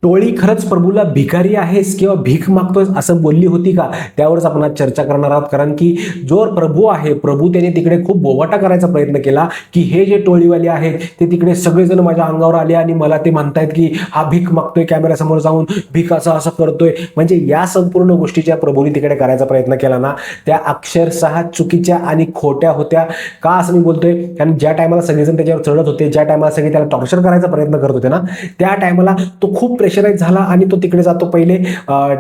टोळी खरंच प्रभूला भिकारी आहेस किंवा भीक मागतोय असं बोलली होती का, त्यावरच आपण आज चर्चा करणार आहोत. कारण की जो प्रभू आहे, प्रभू त्याने तिकडे खूप बोवाटा करायचा प्रयत्न केला की हे जे टोळीवाले आहेत ते तिकडे सगळेजण माझ्या अंगावर आले आणि मला ते म्हणतायत की हा भीक मागतोय, कॅमेऱ्यासमोर जाऊन भीक असं करतोय. म्हणजे या संपूर्ण गोष्टीच्या प्रभूने तिकडे करायचा प्रयत्न केला ना, त्या अक्षरशः चुकीच्या आणि खोट्या होत्या. का असं मी बोलतोय, कारण ज्या टायमाला सगळेजण त्याच्यावर चढत होते, ज्या टायमाला सगळे त्याला टॉर्चर करायचा प्रयत्न करत होते ना, त्या टायमाला तो खूप प्रेशराईज झाला आणि तो तिकडे जातो पहिले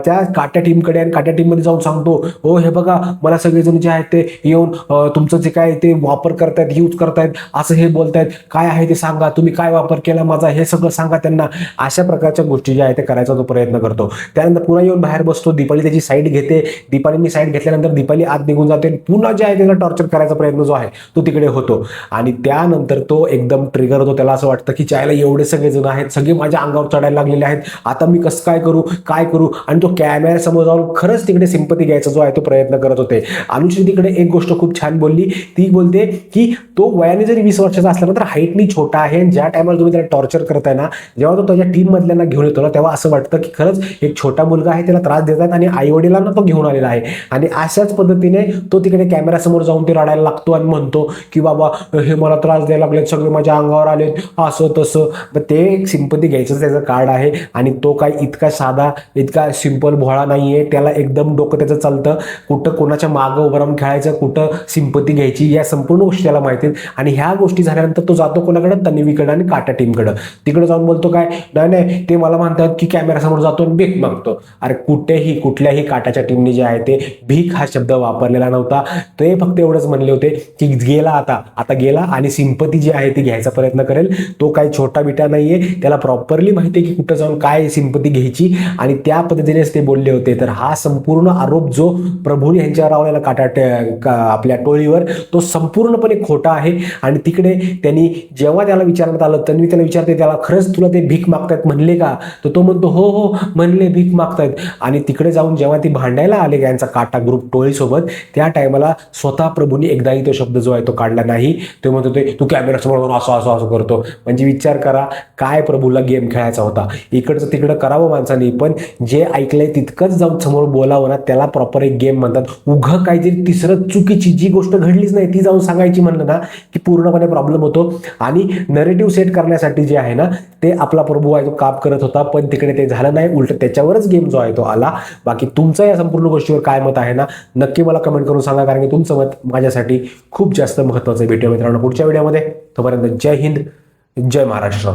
त्या काट्या टीमकडे आणि काट्या टीममध्ये जाऊन सांगतो, हो हे बघा मला सगळेजण जे आहेत ते येऊन तुमचं जे काय ते वापर करतायत, यूज करतायत, असं हे बोलतायत, काय आहे ते सांगा, तुम्ही काय वापर केला माझा हे सगळं सांगा त्यांना. अशा प्रकारच्या गोष्टी ज्या आहेत ते करायचा तो प्रयत्न करतो. त्यानंतर पुन्हा येऊन बाहेर बसतो, दीपाली त्याची साईड घेते, दीपालीनी साईड घेतल्यानंतर दीपाली आत निघून जाते, पुन्हा जे आहे त्याला टॉर्चर करायचा प्रयत्न जो आहे तो तिकडे होतो. आणि त्यानंतर तो एकदम ट्रिगर होतो, त्याला असं वाटतं की चायला एवढे सगळे जण आहेत, सगळे माझ्या अंगावर चढायला लागलेले आहेत, आता मी कसं काय करू. आणि तो कॅमेरा समोर जाऊन खरंच तिकडे सिंपती घ्यायचा जो आहे तो प्रयत्न करत होते. अनुश्री तिकडे एक गोष्ट खूप छान बोलली, ती बोलते की तो वयाने जरी 20 वर्षाचा असला तर हाईटनी छोटा आहे, आणि ज्या टायमाला तुम्ही त्याला टॉर्चर करताय ना, जेव्हा तो त्याच्या टीम मधल्यांना घेऊन येतो ना, तेव्हा असं वाटतं की खरंच एक छोटा मुलगा आहे, त्याला त्रास देतात आणि आई वडिलांना तो घेऊन आलेला आहे. आणि अशाच पद्धतीने तो तिकडे कॅमेरा समोर जाऊन ते रडायला लागतो आणि म्हणतो की बाबा हे मला त्रास द्यायला लागले, सगळे माझ्या अंगावर आले, असं तसं. तर ते एक सिंपती घ्यायचं त्याचं कार्ड आहे आणि तो काय इतका साधा, इतका सिंपल भोळा नाहीये. त्याला एकदम डोकं त्याचं चालतं, कुठं कोणाच्या मागं उभं राहून खेळायचं, कुठं सिंपती घ्यायची, या संपूर्ण गोष्टी त्याला माहिती आहेत. आणि ह्या गोष्टी झाल्यानंतर तो जातो कोणाकडे, तन्वीकडे आणि काटा टीमकडे. तिकडे जाऊन बोलतो काय, नाही ते मला म्हणतात की कॅमेरासमोर जातो आणि भीक मागतो. अरे कुठल्याही काटाच्या टीमने जे आहे ते भीक हा शब्द वापरलेला नव्हता. ते फक्त एवढंच म्हणले होते की गेला आता गेला आणि सिंपती जी आहे ती घ्यायचा प्रयत्न करेल. तो काही छोटा बिटा नाहीये, त्याला प्रॉपरली माहिती आहे की कुठं जाऊन काय सिंपती घ्यायची, आणि त्या पद्धतीनेच ते बोलले होते. तर हा संपूर्ण आरोप जो प्रभू यांच्यावर लावलेला आपल्या टोळीवर, तो संपूर्णपणे खोटा आहे. आणि तिकडे त्यांनी जेव्हा त्याला विचारण्यात आलं, तन्वी त्याला विचारते, त्याला खरंच तुला ते भीक मागतायत म्हणले का, तर तो म्हणतो हो म्हणले भीक मागतायत. आणि तिकडे जाऊन जेव्हा ती भांडायला आले यांचा काटा ग्रुप टोळीसोबत, त्या टायमाला स्वतः प्रभूने एकदाही तो शब्द जो आहे तो काढला नाही. तो म्हणतो ते तू कॅमेरा समोर असं करतो. म्हणजे विचार करा, काय प्रभूला गेम खेळायचा होता. इकडचं तिकडं करावं माणसाने, पण जे ऐकलंय तितकंच जाऊन समोर बोलावं ना, त्याला प्रॉपर एक गेम म्हणतात. उघं काहीतरी तिसरं चुकीची जी गोष्ट घडलीच नाही ती जाऊन सांगायची म्हणलं ना की पूर्णपणे प्रॉब्लेम होतो. आणि नरेटिव्ह सेट करण्यासाठी जे आहे ना, ते आपला प्रभू आहे तो काम करत होता, पण तिकडे ते झालं नाही, उलट त्याच्यावरच गेम जो आहे तो आला. बाकी तुमचं या संपूर्ण गोष्टीवर काय मत आहे ना, नक्की मला कमेंट करून सांगा, कारण की तुमचं मत माझ्यासाठी खूप जास्त महत्त्वाचं आहे. भेटूया मित्रांनो पुढच्या व्हिडिओमध्ये. तोपर्यंत जय हिंद, जय महाराष्ट्र.